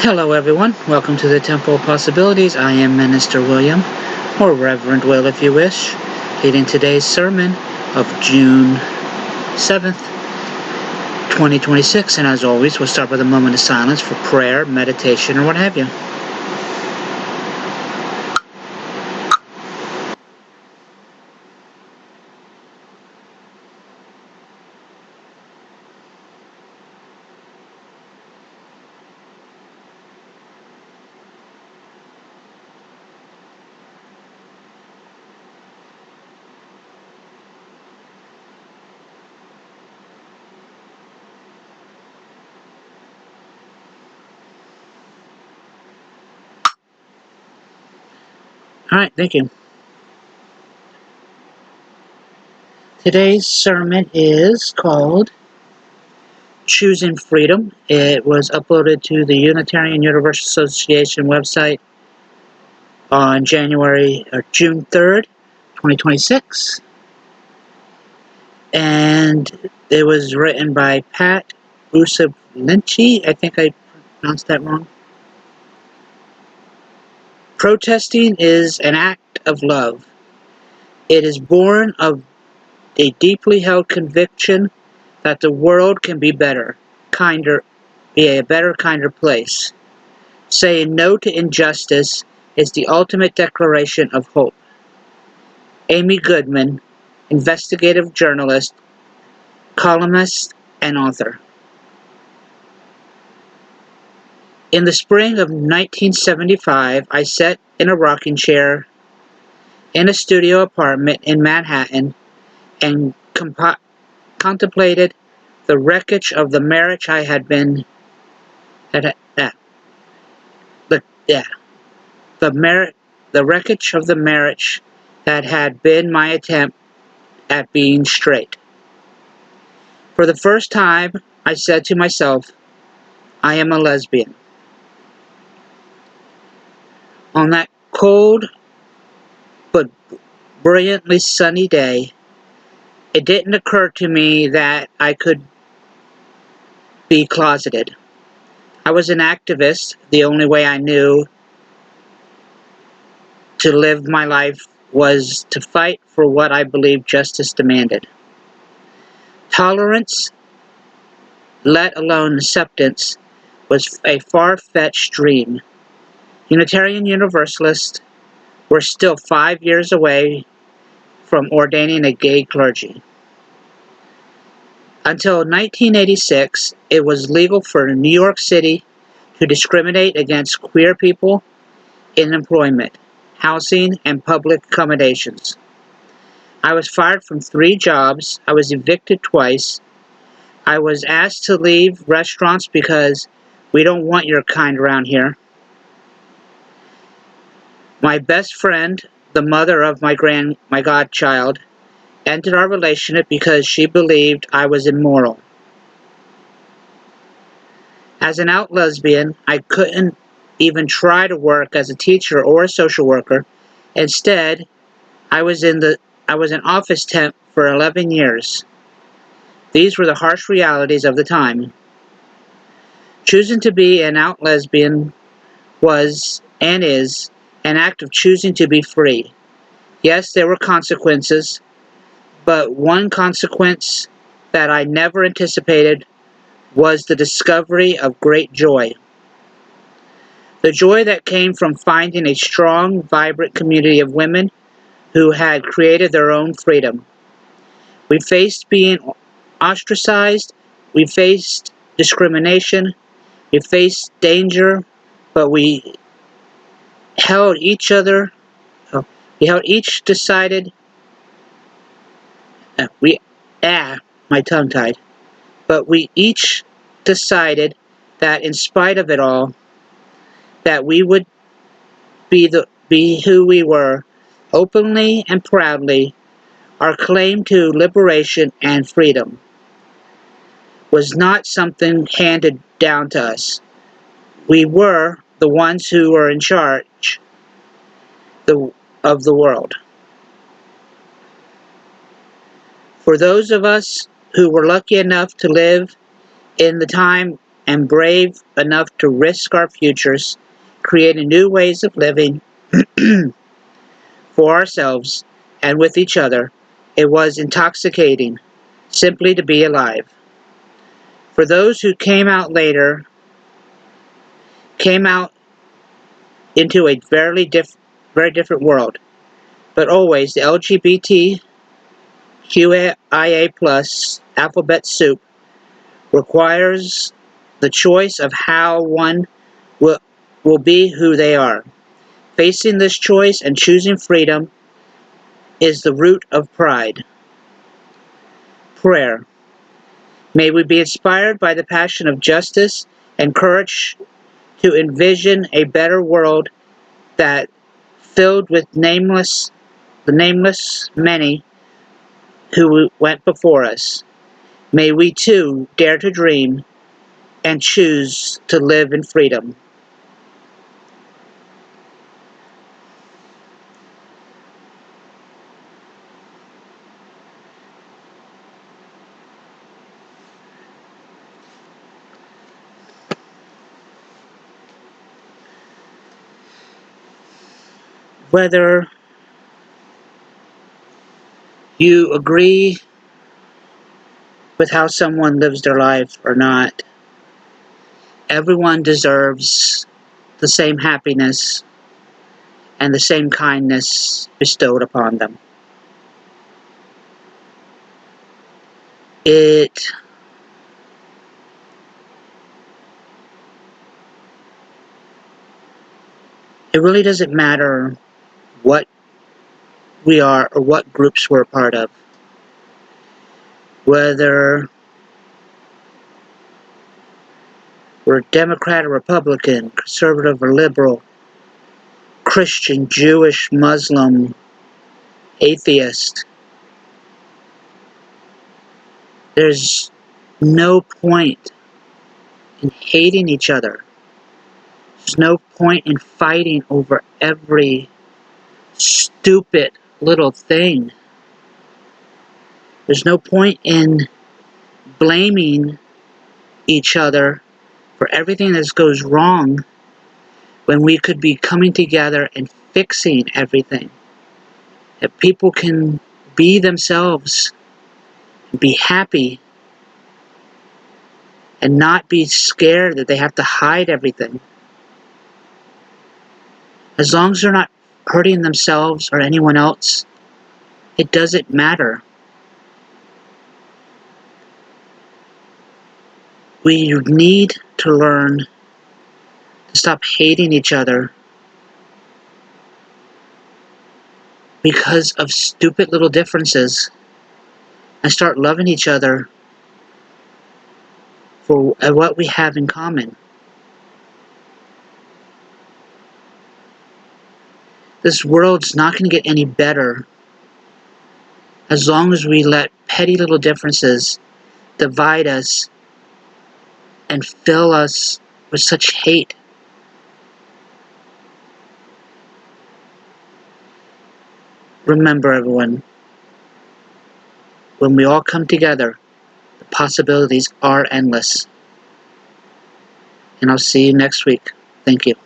Hello, everyone. Welcome to the Temple of Possibilities. I am Minister William, or Reverend Will if you wish, leading today's sermon of June 7th, 2026. And as always, we'll start with a moment of silence for prayer, meditation, or what have you. All right, thank you. Today's sermon is called Choosing Freedom. It was uploaded to the Unitarian Universal Association website on June 3rd, 2026. And it was written by Pat Usavlinchi. I think I pronounced that wrong. Protesting is an act of love. It is born of a deeply held conviction that the world can be better, be a better, kinder place. Saying no to injustice is the ultimate declaration of hope. Amy Goodman, investigative journalist, columnist, and author. In the spring of 1975, I sat in a rocking chair in a studio apartment in Manhattan and contemplated the wreckage of the marriage I had been the wreckage of the marriage that had been my attempt at being straight. For the first time, I said to myself, I am a lesbian. On that cold but brilliantly sunny day, it didn't occur to me that I could be closeted. I was an activist. The only way I knew to live my life was to fight for what I believed justice demanded. Tolerance, let alone acceptance, was a far-fetched dream. Unitarian Universalists were still 5 years away from ordaining a gay clergy. Until 1986, it was legal for New York City to discriminate against queer people in employment, housing, and public accommodations. I was fired from 3 jobs. I was evicted twice. I was asked to leave restaurants because we don't want your kind around here. My best friend, the mother of my godchild, ended our relationship because she believed I was immoral. As an out lesbian, I couldn't even try to work as a teacher or a social worker. Instead, I was an office temp for 11 years. These were the harsh realities of the time. Choosing to be an out lesbian was, and is, an act of choosing to be free. Yes, there were consequences, but one consequence that I never anticipated was the discovery of great joy. The joy that came from finding a strong, vibrant community of women who had created their own freedom. We faced being ostracized, we faced discrimination, we faced danger, but we held each other, we held each decided, my tongue tied, but we each decided that in spite of it all, that we would be who we were, openly and proudly. Our claim to liberation and freedom was not something handed down to us. We were the ones who were in charge of the world. For those of us who were lucky enough to live in the time and brave enough to risk our futures, creating new ways of living for ourselves and with each other. It was intoxicating simply to be alive. For those who came out later, came out into a very different world. But always the LGBTQIA plus alphabet soup requires the choice of how one will, will be who they are. Facing this choice and choosing freedom is the root of pride. Prayer. May we be inspired by the passion of justice and courage to envision a better world that filled with the nameless many who went before us. May we too dare to dream and choose to live in freedom. Whether you agree with how someone lives their life or not, everyone deserves the same happiness and the same kindness bestowed upon them. It really doesn't matter what we are or what groups we're a part of. Whether we're Democrat or Republican, conservative or liberal, Christian, Jewish, Muslim, atheist, there's no point in hating each other. There's no point in fighting over every stupid little thing. There's no point in blaming each other for everything that goes wrong when we could be coming together and fixing everything. If people can be themselves, be happy, and not be scared that they have to hide everything. As long as they're not hurting themselves or anyone else, it doesn't matter. We need to learn to stop hating each other because of stupid little differences and start loving each other for what we have in common. This world's not going to get any better as long as we let petty little differences divide us and fill us with such hate. Remember, everyone, when we all come together, the possibilities are endless. And I'll see you next week. Thank you.